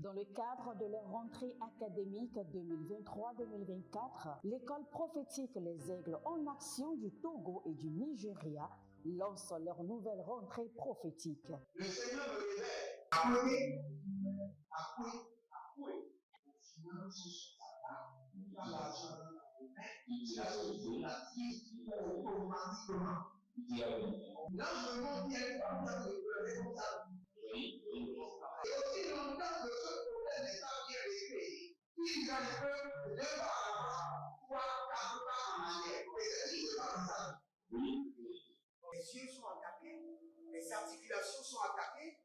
Dans le cadre de leur rentrée académique 2023-2024, l'école prophétique Les Aigles en Action du Togo et du Nigeria lance leur nouvelle rentrée prophétique. Le Seigneur me révèle. Appelez. Finance, dans l'argent, automatiquement. Là, je me montre bien que comme ça. Et aussi longtemps que ce problème n'est pas bien réglé, il y a le peuple de 2 pas à l'avant, 3, 4 pas en arrière. Et c'est ce qui se passe ça. Les yeux sont attaqués, les articulations sont attaquées.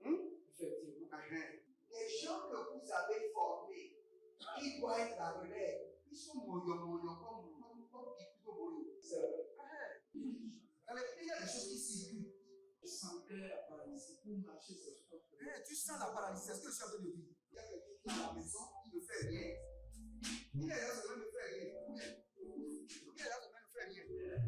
Effectivement. Les gens que vous avez formés, qui doivent être la relève, ils sont moyo comme Kikuto. C'est vrai. Il y a des choses qui circulent. Je sentais la paralysie pour marcher sur ce corps. Tu sens la paralysie, c'est ce que je suis en train de dire. Il y a quelqu'un qui est à la maison, il ne fait rien. Il est là, il ne fait rien.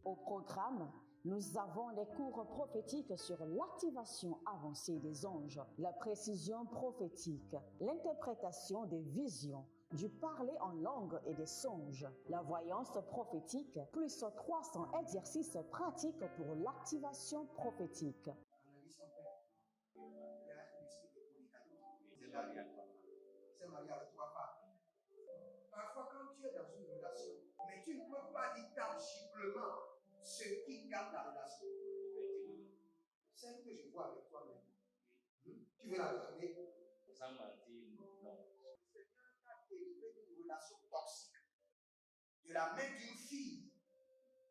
Au programme, nous avons les cours prophétiques sur l'activation avancée des anges, la précision prophétique, l'interprétation des visions, du parler en langue et des songes, la voyance prophétique, plus 300 exercices pratiques pour l'activation prophétique. Analyse ton père. Il y a un esprit de communication. C'est marié avec 3 femmes. Parfois, quand tu es dans une relation, mais tu ne peux pas dire tangiblement ce qui garde la relation. C'est ce que je vois avec toi maintenant. Tu veux la garder? Ça m'a dit non. Délivré d'une relation toxique, de la main d'une fille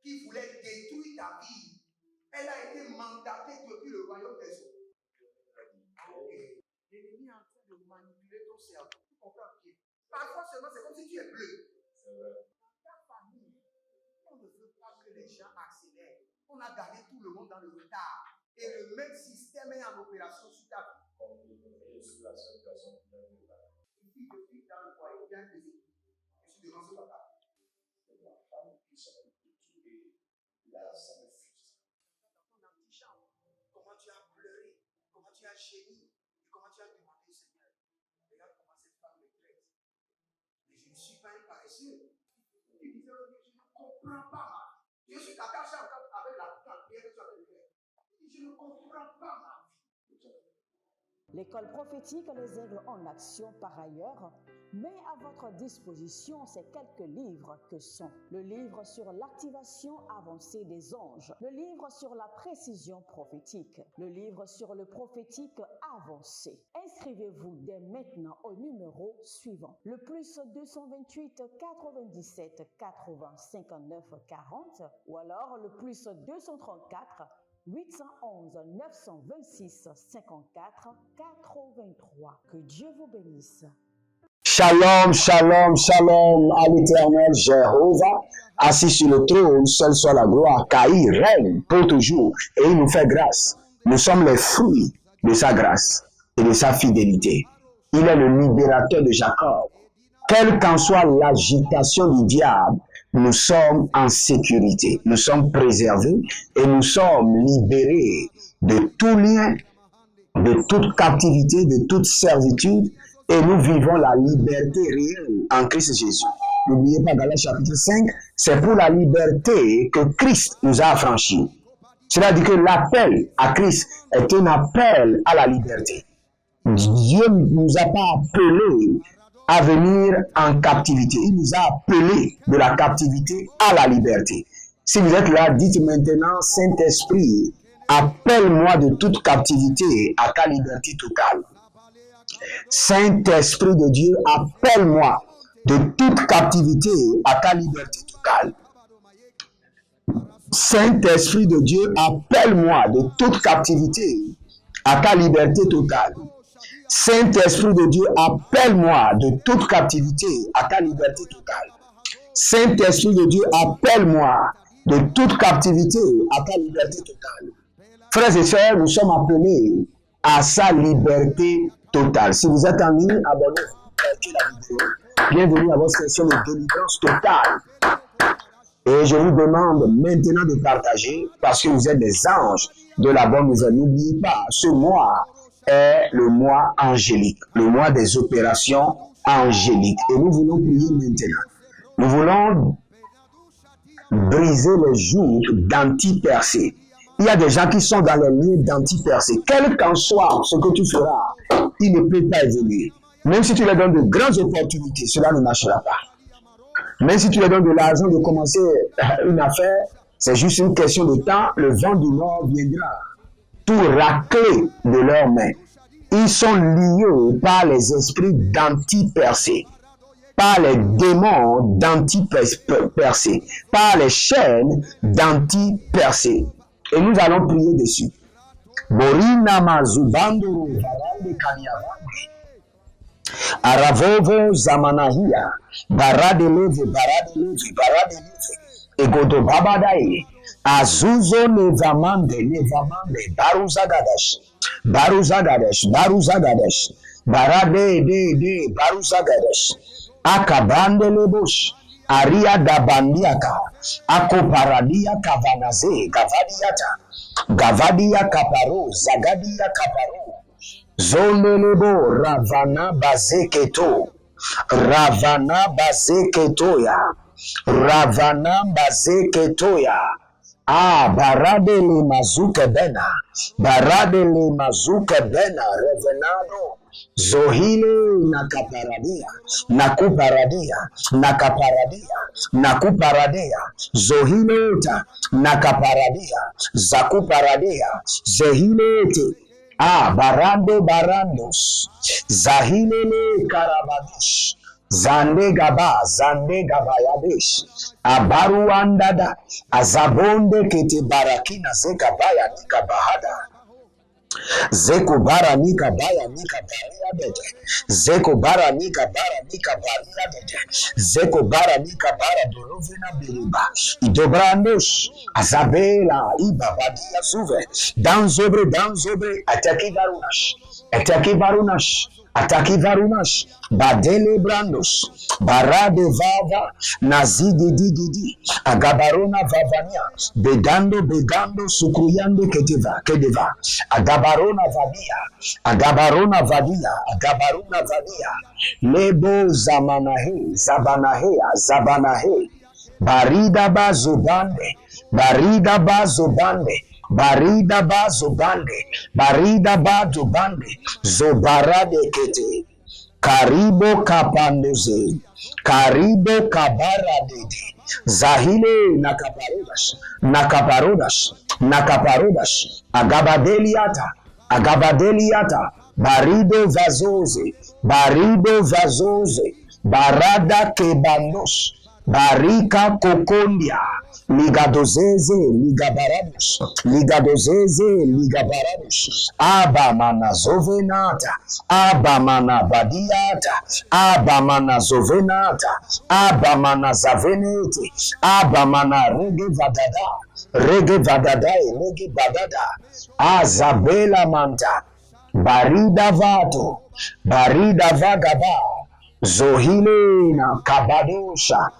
qui voulait détruire ta vie. Elle a été mandatée depuis le royaume des eaux. L'ennemi est en train de manipuler ton cerveau. Tu comprends bien? Parfois seulement, c'est comme si tu es bleu. Dans ta famille, on ne veut pas que les gens accélèrent. On a gagné tout le monde dans le retard. Et le même système est en opération sur ta vie. Ici, je suis dans le foyer, bien désigné. Je suis devant ce papa. C'est la femme qui s'en occupe et là, ça me frustre. Dans ton antichambre, comment tu as pleuré, comment tu as gémi, et comment tu as demandé au Seigneur. Regarde comment cette femme me traite. Mais je ne suis pas un paresseux. Il disait, je ne comprends pas ma vie. Je suis attaché encore avec la prière que tu as fait. Je ne comprends pas ma vie. L'école prophétique Les Aigles en Action, par ailleurs, met à votre disposition ces quelques livres que sont le livre sur l'activation avancée des anges, le livre sur la précision prophétique, le livre sur le prophétique avancé. Inscrivez-vous dès maintenant au numéro suivant, le plus 228 97 80 59 40 ou alors le plus 234 811 926 54 83. Que Dieu vous bénisse. Shalom, shalom, shalom à l'éternel Jéhovah, assis sur le trône, seul soit la gloire, car il règne pour toujours et il nous fait grâce. Nous sommes les fruits de sa grâce et de sa fidélité. Il est le libérateur de Jacob. Quelle qu'en soit l'agitation du diable, nous sommes en sécurité, nous sommes préservés et nous sommes libérés de tout lien, de toute captivité, de toute servitude et nous vivons la liberté réelle en Christ Jésus. N'oubliez pas, Galates chapitre 5, c'est pour la liberté que Christ nous a affranchis. Cela dit que l'appel à Christ est un appel à la liberté. Dieu ne nous a pas appelés à venir en captivité. Il nous a appelés de la captivité à la liberté. Si vous êtes là, dites maintenant, Saint-Esprit, appelle-moi de toute captivité à ta liberté totale. Saint-Esprit de Dieu, appelle-moi de toute captivité à ta liberté totale. Saint-Esprit de Dieu, appelle-moi de toute captivité à ta liberté totale. Saint-Esprit de Dieu, appelle-moi de toute captivité à ta liberté totale. Saint-Esprit de Dieu, appelle-moi de toute captivité à ta liberté totale. Frères et sœurs, nous sommes appelés à sa liberté totale. Si vous êtes en ligne, abonnez-vous, likez la vidéo. Bienvenue à votre session de délivrance totale. Et je vous demande maintenant de partager parce que vous êtes des anges de la bonne nouvelle. N'oubliez pas, ce mois est le mois angélique, le mois des opérations angéliques. Et nous voulons prier maintenant. Nous voulons briser les jours d'anti-percée. Il y a des gens qui sont dans les lieux d'anti-percée. Quel qu'en soit ce que tu feras, ils ne peuvent pas évoluer. Même si tu leur donnes de grandes opportunités, cela ne marchera pas. Même si tu leur donnes de l'argent de commencer une affaire, c'est juste une question de temps, le vent du nord viendra. Tout racler de leurs mains. Ils sont liés par les esprits d'anti-percée, par les démons d'anti-percée, par les chaînes d'anti-percée. Et nous allons prier dessus. Borina mazubanduru varande kanyavande. Aravovo zamanahia. Barade leve. Egodo babadae. Azuzo nevamande. Baruzagadesh. Barade de Baruzagadesh. Akabande lebush. Aria dabandiaka. Akoparadia kavanaze. Gavadia kaparo. Zagadia kaparo. Zonelebo Ravana Bazeketo. Ravana Bazeketoya. Baradele Mazuke Bena. Revenado. Zohile nakuparadia. Zohileta nakaparadia. Zakuparadia. Zehilete. Barandos. Zahilele Karabadosh. Zande gabayadesh. Abaruandada. Azabonde kete barakina zekabaya nika bahada. Zeko bara nika baya nika baria dede. Zeko bara nika bara dede. Zeko bara nika bara dorovena beriba. Idobrandosh. Azabela ibabadia suve. Danzobre. Ataki varunash. Badele brandos. Barade vava. Nazidi digidi. Agabarona vavania. Bedando sukruyande kedeva. Agabarona vadia. Lebo zabanahe. Barida bazobande. Zobarade kete. Karibo kapandoze. Karibo kabaradede. Zahile nakaparodas. Agabadeliata. Barido vazoze. Barada kebandos. Barika kokondia. Ligadozeze. Abamana zovenata. Abamana badiata. Abamana zovenata. Abamana zavenete. Abamana rege vadada. Azabela manta. Barida vagaba. Zohilena kabadosha.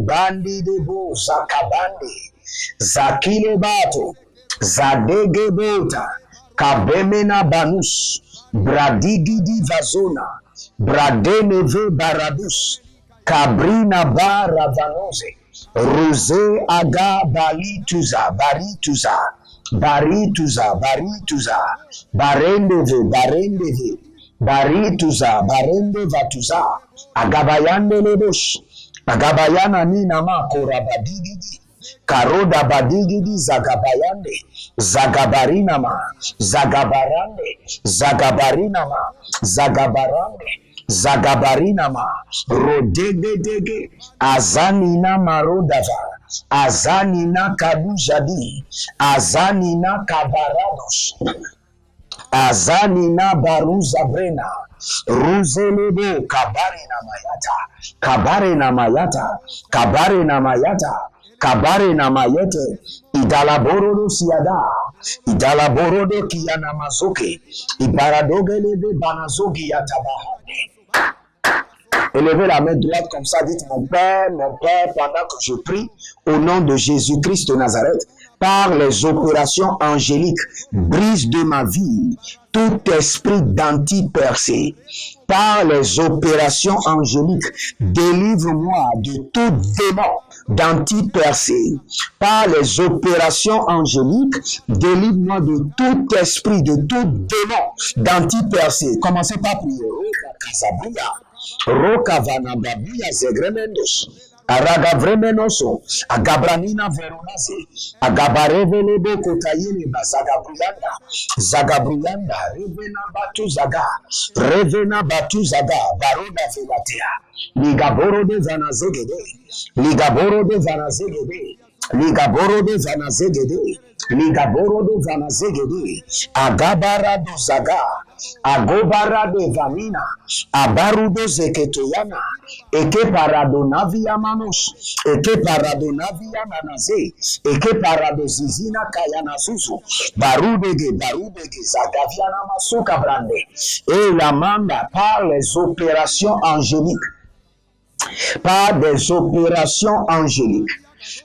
Bandidebo zakabande. Zakile bato. Zadege bota. Kabemena banus. Bradigidi vazona. Bradeneve baradus. Kabrina baravanoze. Rose aga barituza. Barendeve. Barende vatuza. Agabayande lebush. Agabayana nina mako rabadigidi. Karoda badigidi zagabayande. Zagabarinama. Rodege. Azanina marodava. Azanina kadujadi. Azanina kabarados. Azanina baruza brena. Ruzelebo kabare na mayete. Idalaborodo siada. Idalaborodo kiyana mazoke. Ibaradogelebe banazogi yatabahane. Élevez la main droite comme ça, dites mon Père, pendant que je prie, au nom de Jésus-Christ de Nazareth, par les opérations angéliques, brise de ma vie tout esprit d'anti-percée. Par les opérations angéliques, délivre-moi de tout démon d'anti-percée. Par les opérations angéliques, délivre-moi de tout esprit, de tout démon d'anti-percée. Commencez par prier. Rokavana babuya zegremendos. Araga vremenoso, agabranina veronase, agabarevelebe kotayele bazagabrianda, zagabrianda, revena batu zaga, baroda velatea, ligaboro de zanazegede, ligaboro de zanazegede, ligaboro de zanazegede, ligaboro de zanazegede, agabara do zaga, agobara de vanina, abarudo zeketoyana, eke paradonavia manos, eke paradonavia nanaze, eke paradozizina kayana susu, barudege, zagaviana masuka brande, et la manda par les opérations angéliques, par des opérations angéliques,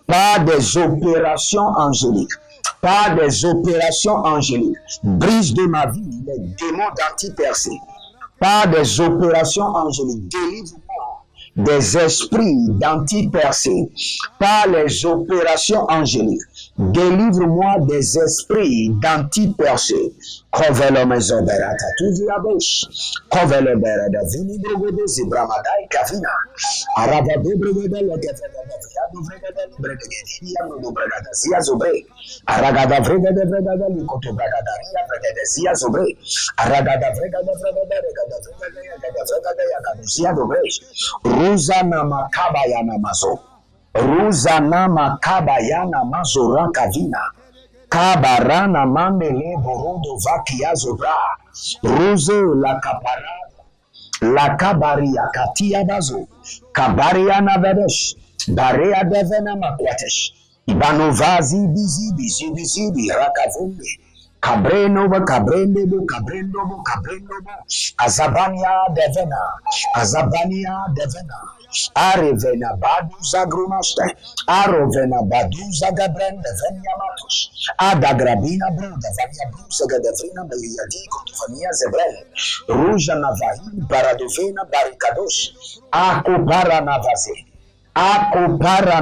par des opérations angéliques, par des opérations angéliques, brise de ma vie les démons d'anti-percée, par des opérations angéliques, délivre-moi des esprits d'anti-percée, par les opérations angéliques, délivre-moi des esprits d'anti-percée. Kovelo mezoberata tuziabosh, kovelo berada vini brogodo zibramadai kavina, araba dobrogada legeveda legeveda legeveda legeveda legeveda zia zobre, aragada vregada vregada likoto bragada ria vregada zia zobre, aragada vregada vregada regada vregada yagada vregada yagada zia dobre, ruzana makaba yana mazo, ruzana makaba yana mazo rakavina, Kabarana mandele borodo vakia zobra, rose la caparada, la cabaria katia bazo, kabariana vedesh, barea devena makwatesh, ibanovazi bizi rakavunde, cabrenobo, azabania devena, arevena baduza grumaste, arovena baduza gabrende venia matus, adagrabina bruda vania brusa gadavina meliadi kotufania zebrel, ruja navahi paradovena barikadosh, akopara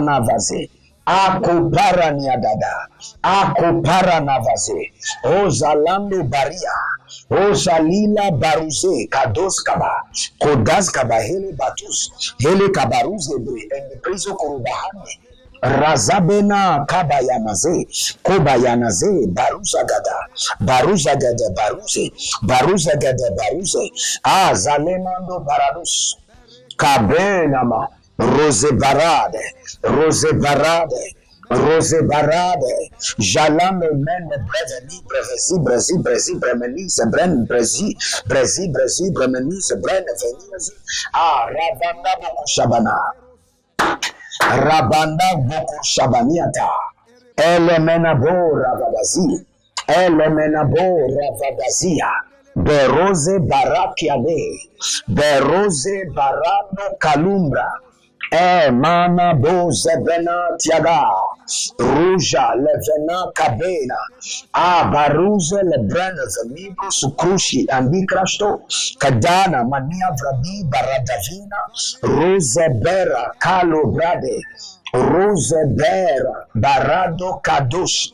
navaze, akopara niadada, akopara navaze, ozalando baria, ozalila baruze, kadoskaba, kodaskaba hele batus, hele kabaruze bre, and prizo korubahane, razabena kabayanaze, kobayanaze, baruzagada, baruze, zalemando baradus, kabenama, Rose barade, jalame mende breveni, bremeni, sebren, brezi, bremeni, sebren, venizi, rabanda boko shabaniata, elemenabo ravadazia, berose barakiade, berose barano kalumbra, mana boze bena tiaga, ruja levena kabena, baruze lebrene vemigo sukrushi ambikrasto, kadana mania vrabi baradavina, rose bera kalo brade, rose bera barado kadosh,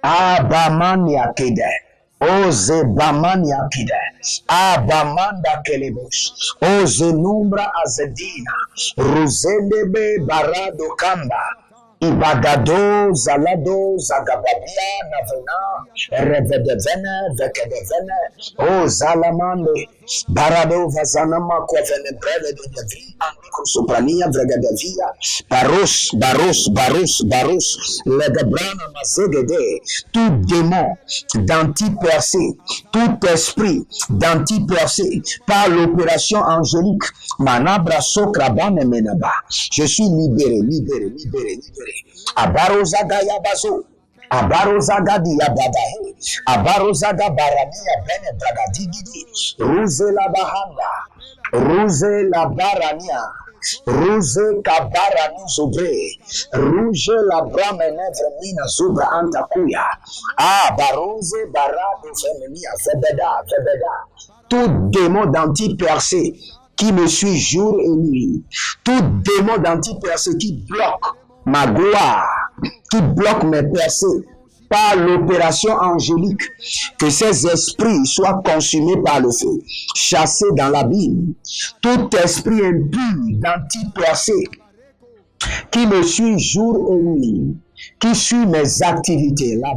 abamania kide. Oze bamania kide, abamanda kelebus, oze numbra azedina, ruzelebe barado kamba, ibagado zalado zagababia navena, revedevene, vekedevene, o zalamande, barado vazanama kwevene breve de devi, anikosoprania vregadevia, barus, ledebrana mazegede, tout démon d'anti-percée, tout esprit d'anti-percée, par l'opération angélique, manabra sokrabane menaba, je suis libéré. Abarozaga yabazo, abarozaga diabadahe, abarozaga barania bene bragadigidi, ruze la bahanda, ruze la barania, Rouge kabara nuzobre. Rouge la brame nevre mina zubra antakuya. Ah, baroze barado femenia febeda febeda. Tout démon d'anti-percé qui me suit jour et nuit. Tout démon d'anti-percé qui bloque ma gloire, qui bloque mes percées par l'opération angélique, que ces esprits soient consumés par le feu, chassés dans l'abîme. Tout esprit impur d'anti-percé qui me suit jour et nuit, qui suit mes activités, la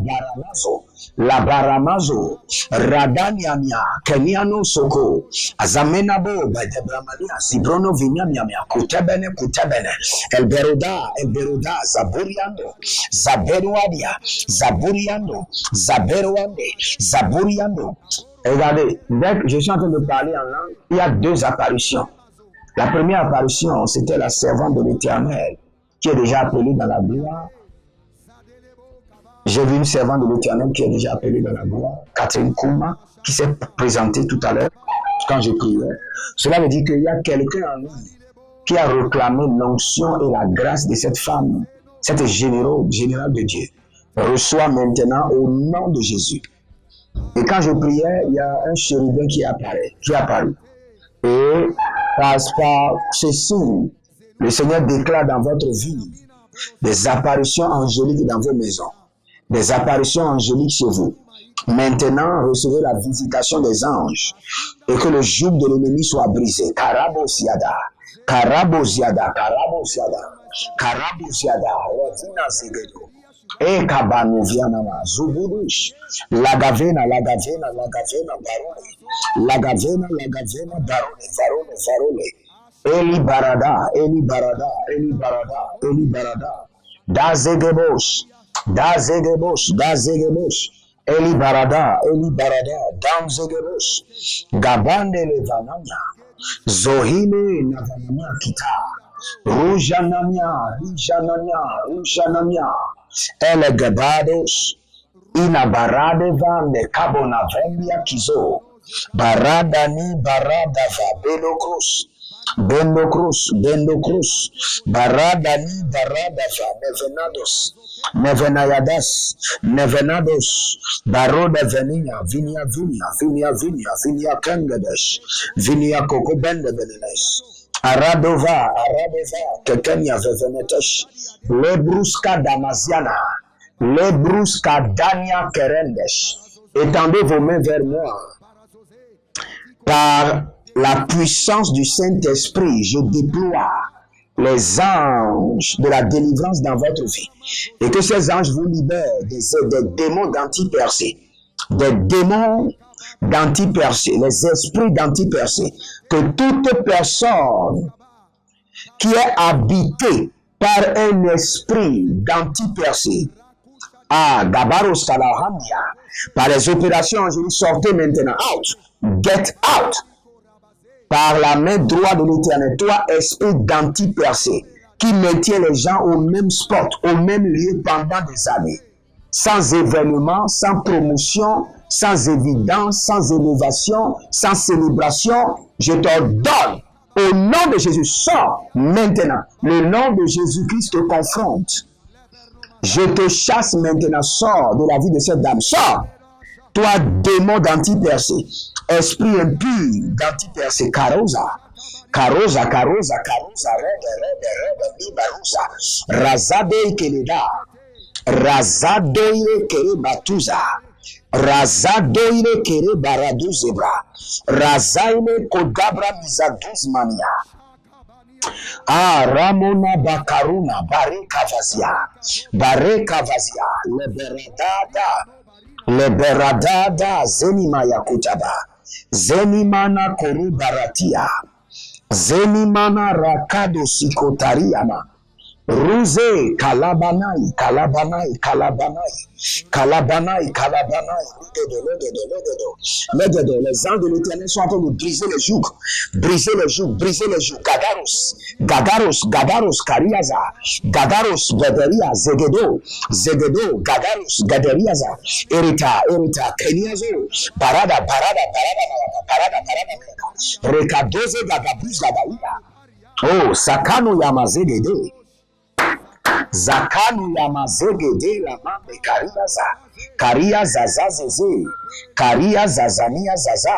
baramazo, radaniamia, keniano soko, azamenabo, badebramania, zibrono vinyamia, kutabene, elberoda, zaburiando, zaburiando. Regardez, dès que je suis en train de parler en langue, il y a deux apparitions. La première apparition, c'était la servante de l'Éternel, qui est déjà appelée dans la gloire. J'ai vu une servante de l'Éternel qui est déjà appelée dans la gloire, Catherine Kouma, qui s'est présentée tout à l'heure quand je priais. Cela veut dire qu'il y a quelqu'un en nous qui a réclamé l'onction et la grâce de cette femme, cette générale de Dieu. Reçoit maintenant au nom de Jésus. Et quand je priais, il y a un chérubin qui est apparu. Et par ce signe, le Seigneur déclare dans votre vie des apparitions angéliques dans vos maisons, des apparitions angéliques chez vous. Maintenant, recevez la visitation des anges et que le joug de l'ennemi soit brisé. Karabosiada, Revina Zegedo, Ekabanu Vianama, Zuburush, Lagavena, Barone. Eli Barada, Dazegebosh, Eli Barada, Danzegebosh, Gabande Levanamia, Zohime Navanamia Kita, Rujanamia, Ele Gabados, Inabarade Vande Kabona Vembia Kizo, Baradani Baradava, Bendo Cruz, Baradani Baradava, Nevenados, Baroda Vinia Kangadesh, Vinia Coco Bende Benenes, Aradova, Kekenya Vevenetesh, Lebruska Damaziana, Lebruska Dania Kerendesh. Étendez vos mains vers moi. Par la puissance du Saint-Esprit, je déploie les anges de la délivrance dans votre vie. Et que ces anges vous libèrent des démons d'anti-percé. Des démons d'anti-percé, les esprits d'anti-percé. Que toute personne qui est habitée par un esprit d'anti-percé, Gabaros Kalahamia, par les opérations angéliques, sortez maintenant. Out. Get out. Par la main droite de l'Éternel, toi, esprit d'anti-percé, qui maintient les gens au même spot, au même lieu pendant des années, sans événement, sans promotion, sans évidence, sans élévation, sans célébration, je t'ordonne, au nom de Jésus, sors maintenant. Le nom de Jésus-Christ te confronte. Je te chasse maintenant, sors de la vie de cette dame, sors. Toi, démon d'anti-percé, esprit impur d'anti-percé, Carosa, Libarusa, Razade Keleda, Razadoire Kere Batuza, Razadoire Kere Baradu Zebra, Razaile Kodabra Mizaduz Mania. Ramona Bakaruna, Barekavazia, Liberadada, Zenimaya Kutaba, Zenimana Korubaratia, Zenimana Rakado Sikotariama, Ruse, Kalabanai, les anges de l'Éternel sont en train de briser les jougs, Gagaros, Kariaza, Gagaros, Gaderia, Zegedo, Gagaros, Gaderiaza, Erita, Keniazo, Parada, Rekadoze, Gagabus, Gadaïa, Oh, Sakano Yamazegede. Zakanu Yamazegede Lamande Kariaza. Karia Zaza Zeze. Karia Zazania Zaza.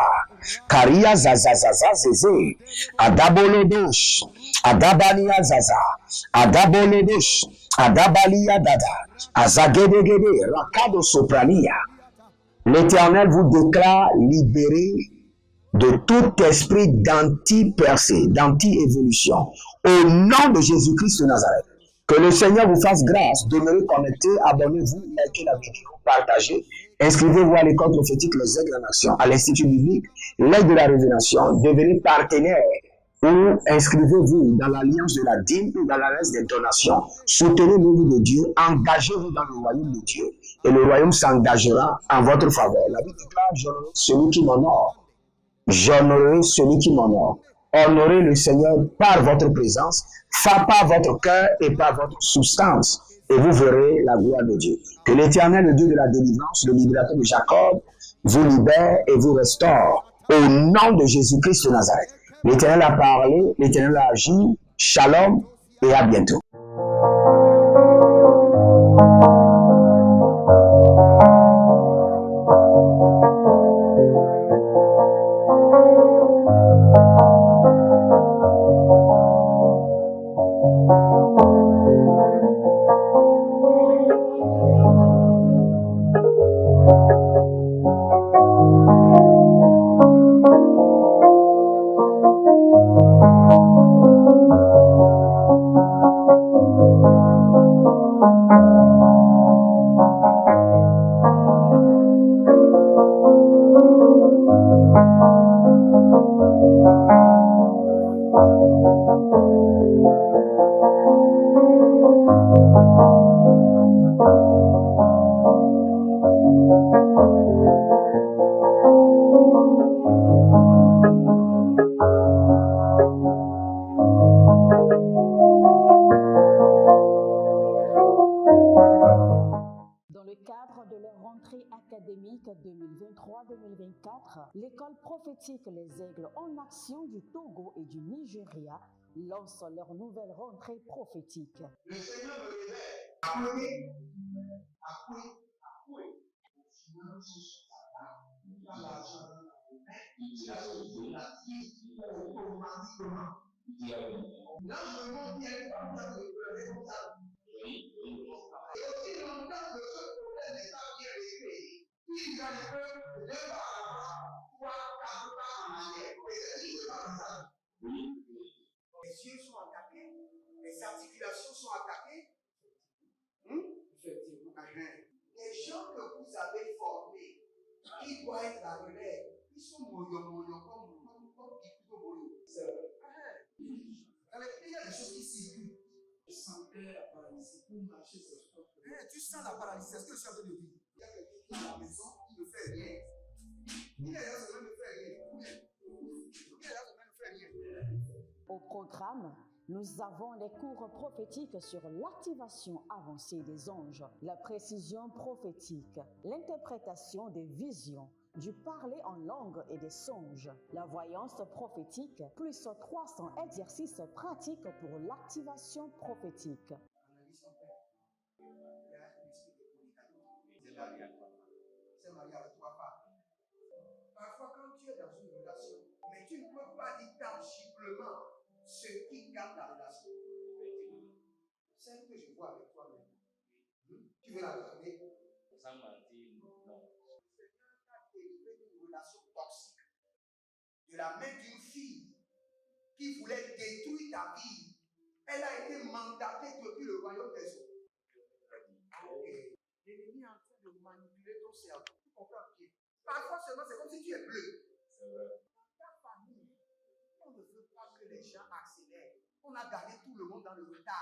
Karia Zazazaza Zeze. Adabolodosh. Adabania Zaza. Adabolodosh. Adabalia Dada. Azagedegede. Rakado Soprania. L'Éternel vous déclare libéré de tout esprit d'anti-percée, d'anti-évolution. Au nom de Jésus-Christ de Nazareth. Que le Seigneur vous fasse grâce. Demeurez connectés, abonnez-vous, likez la vidéo, partagez. Inscrivez-vous à l'école prophétique Les Aigles en Action, à l'Institut biblique, l'aide de la révélation. Devenez partenaire ou inscrivez-vous dans l'alliance de la dîme ou dans l'alliance des donations. Soutenez l'œuvre de Dieu, engagez-vous dans le royaume de Dieu et le royaume s'engagera en votre faveur. La Bible déclare, j'honorerai celui qui m'honore. J'honorerai celui qui m'honore. Honorez le Seigneur par votre présence, par votre cœur et par votre substance, et vous verrez la gloire de Dieu. Que l'Éternel, le Dieu de la délivrance, le libérateur de Jacob, vous libère et vous restaure au nom de Jésus-Christ de Nazareth. L'Éternel a parlé, l'Éternel a agi. Shalom et à bientôt. Académique 2023-2024, l'école prophétique Les Aigles en Action du Togo et du Nigeria lance leur nouvelle rentrée prophétique. Le Seigneur me révèle. Appuyez. Pas l'argent. Il a sauvé la vie automatiquement. Là, je me montre bien comme ça, de pleurer comme ça. Et aussi longtemps que ce problème n'est pas bien réglé, il y a le peuple de pas à l'avant, 3, 4 pas en arrière. Et c'est juste comme ça. Les yeux sont attaqués, les articulations sont attaquées. Effectivement. Les gens que vous avez formés, qui doivent être la relève, ils sont moyo comme plutôt moyo. C'est vrai. Dans les pays, il y a des choses qui circulent. Je sentais la paralysie. Pour marcher, c'est fort. Tu sens la paralysie, c'est ce que je suis en train de dire. Il y a quelqu'un qui est à la maison, qui ne fait rien. Il est là, ça ne fait rien. Il est là, ça ne fait rien. Au programme, nous avons les cours prophétiques sur l'activation avancée des anges, la précision prophétique, l'interprétation des visions, du parler en langue et des songes, la voyance prophétique, plus 300 exercices pratiques pour l'activation prophétique. C'est marié à trois femmes. Parfois, quand tu es dans une relation, mais tu ne peux pas dire tangiblement ce qui garde la relation. Celle que je vois avec toi-même. Tu veux la garder? Sans mentir, non. Le Seigneur t'a délivré d'une relation toxique. De la main d'une fille qui voulait détruire ta vie. Elle a été mandatée depuis le royaume des eaux. Okay. L'ennemi est en train de manipuler ton cerveau. Tu comprends bien? Parfois seulement, c'est comme si tu es bleu. C'est vrai. Dans ta famille, on ne veut pas que les gens accélèrent. On a gardé tout le monde dans le retard.